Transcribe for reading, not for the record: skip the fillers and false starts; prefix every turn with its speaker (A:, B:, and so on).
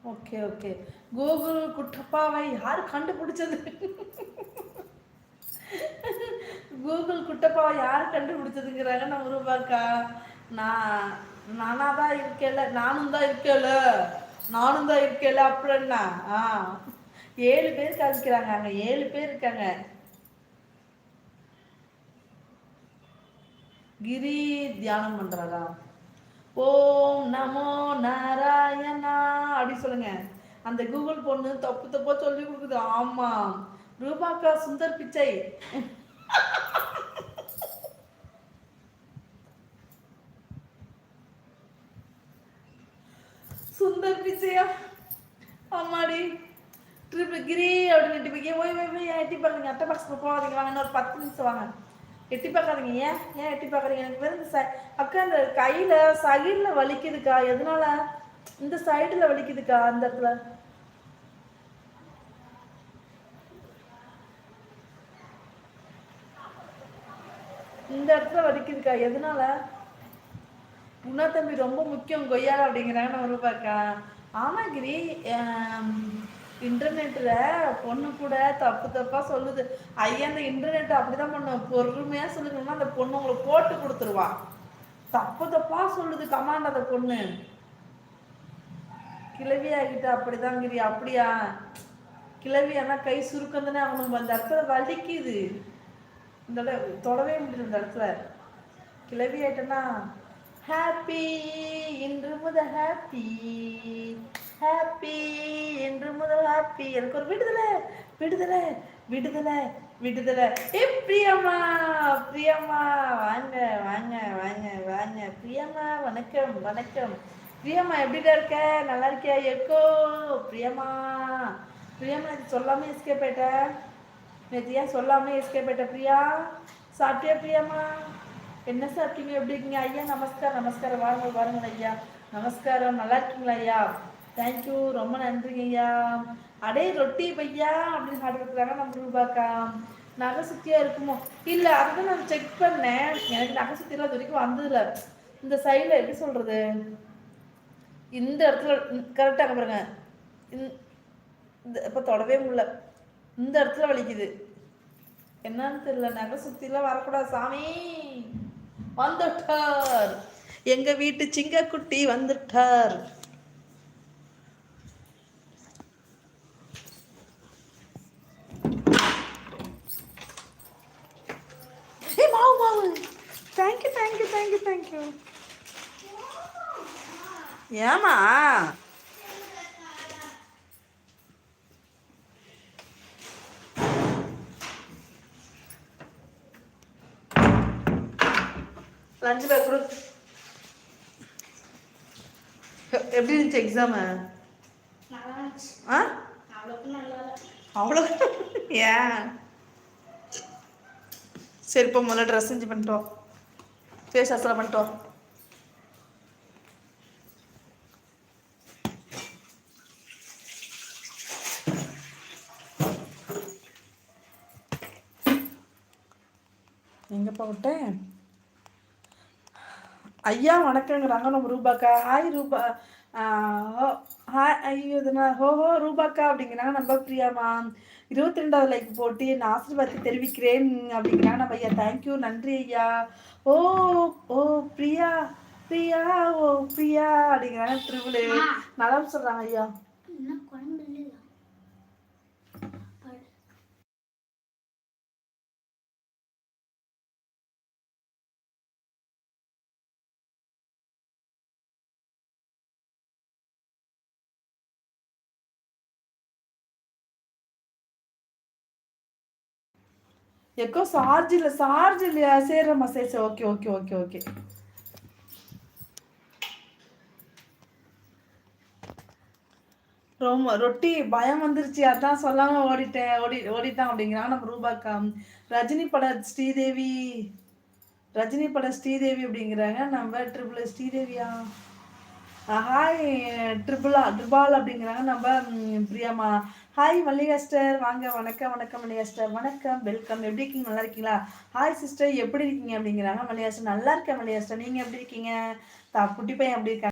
A: Okay okay. Google குட்டப்பாவை யார் கண்டுபிடிச்சது? Google குட்டப்பாவை யார் கண்டுபிடிச்சதுங்கிறாங்க நம்ம ரூபாக்கா. நான் நானா தான் இருக்கேல, நானும் தான் இருக்கேல, நானும் தான் இருக்கேல அப்படின்னா. ஆ 7 பேர் காமிக்கிறாங்க, அங்க 7 பேர் இருக்காங்க. கிரி தியானம் பண்றாரா? ஓம் நமோ நாராயணா அப்படி சொல்லுங்க. அந்த கூகுள் பொண்ணு தப்பு தப்பா சொல்லி கொடுக்குது. ஆமா, ரூபாக்கா சுந்தர் பிச்சை. சுந்தர் பிச்சையா? ஆமாடி. ட்ரிபிள் கிரி அப்படின்னு போய் போய் போய் போய் எட்டி பார்க்குறீங்க. அட்டை பாக்ஸ் போகாதீங்க, வாங்க இன்னொரு 10 நிமிஷம் வாங்க. எட்டி பார்க்காதீங்க. ஏன் ஏன் எட்டி பார்க்குறீங்க? எனக்கு வேறு அக்கா இந்த கையில் சைடில் வலிக்குதுக்கா. எதனால? இந்த சைடில் வலிக்குதுக்கா, அந்த இடத்துல. இந்த இடத்துல வலிக்குதுக்கா, எதனால? குணா தம்பி ரொம்ப முக்கியம் கொய்யா அப்படிங்கிறாங்க நம்ம ரூபாக்கா. ஆமா கிரி, இன்டர்நெட்டில் பொண்ணு கூட தப்பு தப்பாக சொல்லுது. ஐயா அந்த இன்டர்நெட் அப்படிதான் பண்ணும், பொறுமையாக சொல்லுங்கன்னா அந்த பொண்ணு உங்களுக்கு போட்டு கொடுத்துருவா. தப்பு தப்பாக சொல்லுது கமாண்ட் அந்த பொண்ணு. கிளவி ஆகிட்ட அப்படிதான் கிரி. அப்படியா? கிளவி ஆனால் கை சுருக்கம் தானே அவனுக்கு அந்த இடத்துல வலிக்குது. இந்த தொடவே முடியல இந்த இடத்துல. கிளவி ஆயிட்டேன்னா ஹாப்பி இன்று முதல் ஹாப்பி, ஹாப்பி என்று முதல் ஹாப்பி. எனக்கு ஒரு விடுதலை விடுதலை விடுதலை விடுதலை. ஏ பிரியம்மா, பிரியம்மா வாங்க வாங்க வாங்க வாங்க. பிரியம்மா வணக்கம் வணக்கம். பிரியம்மா எப்படிடா இருக்க? நல்லா இருக்கியா? எக்கோ பிரியம்மா. பிரியம்மா இது சொல்லாம எஸ்கேப் ஆயிட்ட. நேற்று ஏன் சொல்லாம எஸ்கேப் ஆயிட்ட பிரியா? சாப்பிட்டியா பிரியம்மா? என்ன சாப்பிட்டீங்க? எப்படி இருக்கீங்க ஐயா? நமஸ்காரம் நமஸ்காரம். வாருங்க வாருங்க ஐயா. நமஸ்காரம். நல்லா இருக்கீங்களா ஐயா? தேங்க்யூ, ரொம்ப நன்றிங்க ஐயா. அடே ரொட்டி பையா அப்படின்னு சாப்பிட்டுருக்குறாங்க நம்ம ரூபாக்கா. நகை சுத்தியா இருக்குமோ? இல்லை, அதுதான் நான் செக் பண்ணேன். எனக்கு நகை சுத்தியெல்லாம் இது வரைக்கும் வந்ததில்ல. இந்த சைடில் எப்படி சொல்கிறது, இந்த இடத்துல கரெக்டாக பாருங்க. இந்த இப்போ தொடவே முடியல. இந்த இடத்துல வலிக்குது. என்னன்னு தெரியல. நகை சுத்திலாம் வரக்கூடாது சாமி. வந்துட்டார் எங்க வீட்டு சிங்கக்குட்டி வந்துட்டார். மாவு மாவு. Thank you thank you thank you thank you. ஏமா லஞ்ச் பேக் கொடு. எப்படி இருந்துச்சு எக்ஸாமு? ஆ அவ்வளோ ஏன்? சரி இப்போ முதல்ல ட்ரெஸ் செஞ்சு பண்ணிட்டோம், ஃபேஸ் வாஷ்லாம் பண்ணிட்டோம். எங்கப்பா விட்டேன்? ஐயா வணக்கங்கிறாங்க நம்ம ரூபாக்கா. ஹாய் ரூபா. ஹாய் ஐயோ இதுனா ஹோஹோ ரூபாக்கா அப்படிங்கிறாங்க நம்ம பிரியாமா. 22வது லைக் போட்டு என் ஆசீர்வாதத்தை தெரிவிக்கிறேன் அப்படிங்கிறாங்க நம்ம ஐயா. தேங்க்யூ, நன்றி ஐயா. ஓ ஓ பிரியா பிரியா ஓ பிரியா அப்படிங்கிறாங்க ட்ரிபிள். நல்லா சொல்றாங்க ஐயா. எக்கோ சார்ஜ் இல்லை, சார்ஜ் இல்லையா? சரிம்மா சரி சரி. Okay okay okay okay. ரொம்ப ரொட்டி பயம் வந்துருச்சு, அதான் சொல்லாம ஓடிட்டேன். ஓடிட்டான் அப்படிங்கிறான் நம்ம ரூபாக்கா. ரஜினி பட ஸ்ரீதேவி, ரஜினி பட ஸ்ரீதேவி அப்படிங்கிறாங்க நம்ம ட்ரிபிள். ஸ்ரீதேவியா? ஹாய் ட்ரிபால் அப்படிங்கிறாங்க நம்ம பிரியாமா. ஹாய் மல்லிகாஸ்டர் வாங்க. வணக்கம் வணக்கம் மல்லிகாஸ்டர். வணக்கம் வெல்கம். எப்படி இருக்கீங்க? நல்லா இருக்கீங்களா? ஹாய் சிஸ்டர் எப்படி இருக்கீங்க அப்படிங்கிறாங்க மல்லிகாஸ்டர். நல்லா இருக்கேன் மல்லிகாஸ்டர், நீங்கள் எப்படி இருக்கீங்க? குட்டி பையன் எப்படி இருக்காங்க?